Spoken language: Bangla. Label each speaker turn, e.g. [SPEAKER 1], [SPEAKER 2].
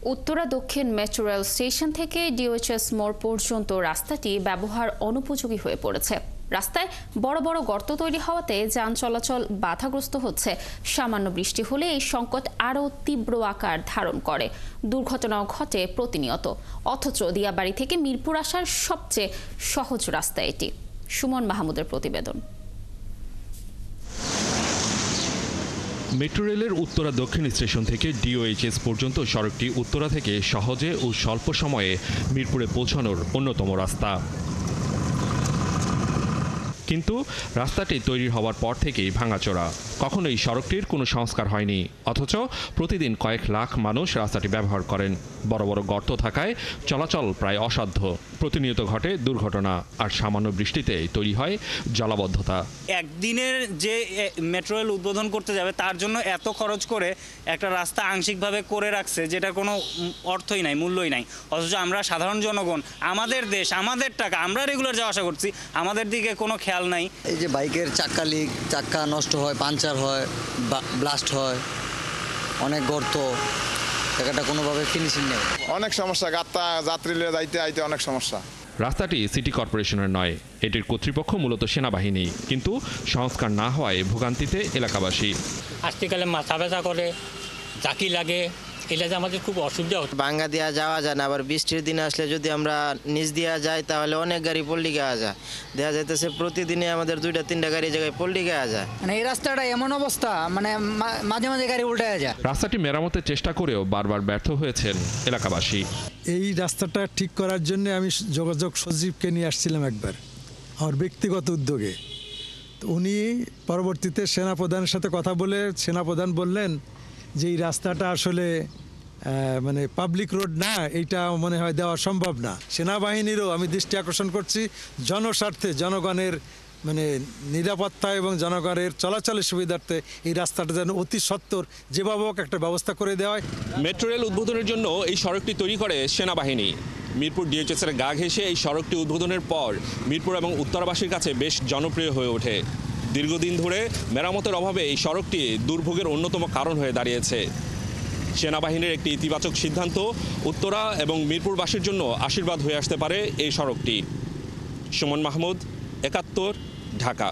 [SPEAKER 1] উত্তরা দক্ষিণ মেট্রো রেল স্টেশন থেকে ডিওএইচএস মোড় পর্যন্ত রাস্তাটি ব্যবহার অনুপযোগী হয়ে পড়েছে। রাস্তায় বড় বড় গর্ত তৈরি হওয়াতে যান চলাচল বাধাগ্রস্ত হচ্ছে। সামান্য বৃষ্টি হলে এই সংকট আরও তীব্র আকার ধারণ করে। দুর্ঘটনাও ঘটে প্রতিনিয়ত। অথচ দিয়াবাড়ি থেকে মিরপুর আসার সবচেয়ে সহজ রাস্তা এটি। সুমন মাহমুদের প্রতিবেদন।
[SPEAKER 2] মেট্রো রেলের উত্তরা দক্ষিণ স্টেশন থেকে ডিওএইচএস পর্যন্ত সড়কটি উত্তরা থেকে সহজে ও স্বল্প সময়ে মিরপুরে পৌঁছানোর অন্যতম রাস্তা। কিন্তু রাস্তাটি তৈরি হওয়ার পর থেকেই ভাঙাচোরা। কখনোই সড়কটির কোনো সংস্কার হয়নি, অথচ প্রতিদিন কয়েক লাখ মানুষ রাস্তাটি ব্যবহার করেন। বড় বড় গর্ত থাকায় চলাচল প্রায় অসাধ্য। প্রতিনিয়ত ঘটে দুর্ঘটনা, আর সামান্য বৃষ্টিতে তৈরি হয় জলাবদ্ধতা।
[SPEAKER 3] একদিনের যে মেট্রো রেল উদ্বোধন করতে যাবে তার জন্য এত খরচ করে একটা রাস্তা আংশিকভাবে করে রাখছে, যেটা কোনো অর্থই নাই, মূল্যই নাই। অথচ আমরা সাধারণ জনগণ, আমাদের দেশ, আমাদের টাকা, আমরা রেগুলার যাওয়া আসা করছি, আমাদের দিকে কোনো খেয়াল নাই।
[SPEAKER 4] এই যে বাইকের চাক্কা লিক, চাক্কা নষ্ট হয়, পাঞ্চার হয়, ব্লাস্ট হয়, অনেক গর্ত, জায়গাটা কোনোভাবে ফিনিশিং নেই।
[SPEAKER 5] অনেক সমস্যা, গাত্তা যাত্রী যাইতে আইতে অনেক সমস্যা।
[SPEAKER 2] রাস্তাটি সিটি কর্পোরেশনের নয়, এটির কর্তৃপক্ষ মূলত সেনাবাহিনী। কিন্তু সংস্কার না হওয়ায় ভোগান্তিতে এলাকাবাসী।
[SPEAKER 6] আসতেকালে মাথা ব্যথা করে, জাকি লাগে, এটা যে আমাদের খুব অসুবিধা হচ্ছে।
[SPEAKER 7] ভাঙ্গা দেওয়া যাওয়া যায় না, আবার বৃষ্টির দিনে আসলে যদি আমরা নিচ দেওয়া যাই তাহলে অনেক গাড়ি পল্লি গাওয়া যায়। দেখা যাইতেছে প্রতিদিনে আমাদের 2-3টা গাড়ি জায়গায় পল্লি গাওয়া যায়।
[SPEAKER 8] মানে এই রাস্তাটা এমন অবস্থা, মানে মাঝে মাঝে গাড়ি উল্টে যায়।
[SPEAKER 2] রাস্তাটি মেরামতের চেষ্টা করেও বারবার ব্যর্থ হয়েছেন এলাকাবাসী।
[SPEAKER 9] এই রাস্তাটা ঠিক করার জন্য আমি যোগাযোগ সচিবকে নিয়ে আসছিলাম একবার, আমার ব্যক্তিগত উদ্যোগে। তো উনি পরবর্তীতে সেনাপ্রধানের সাথে কথা বলে সেনাপ্রধান বললেন যে এই রাস্তাটা আসলে মানে পাবলিক রোড না, এইটা মনে হয় দেওয়া সম্ভব না। সেনাবাহিনীরও আমি দৃষ্টি আকর্ষণ করছি, জনস্বার্থে, জনগণের মানে নিরাপত্তা এবং জনগণের চলাচলের সুবিধার্থে এই রাস্তাটা যেন অতি সত্বর যেভাবে হোক একটা ব্যবস্থা করে দেওয়া হয়।
[SPEAKER 2] মেট্রো রেল উদ্বোধনের জন্য এই সড়কটি তৈরি করে সেনাবাহিনী। মিরপুর ডিওএইচএসের গা ঘেঁষে এই সড়কটি উদ্বোধনের পর মিরপুর এবং উত্তরাবাসীর কাছে বেশ জনপ্রিয় হয়ে ওঠে। দীর্ঘদিন ধরে মেরামতের অভাবে এই সড়কটি দুর্ভোগের অন্যতম কারণ হয়ে দাঁড়িয়েছে। সেনাবাহিনীর একটি ইতিবাচক সিদ্ধান্ত উত্তরা এবং মিরপুরবাসীর জন্য আশীর্বাদ হয়ে আসতে পারে এই সড়কটি। সুমন মাহমুদ, ৭১, ঢাকা।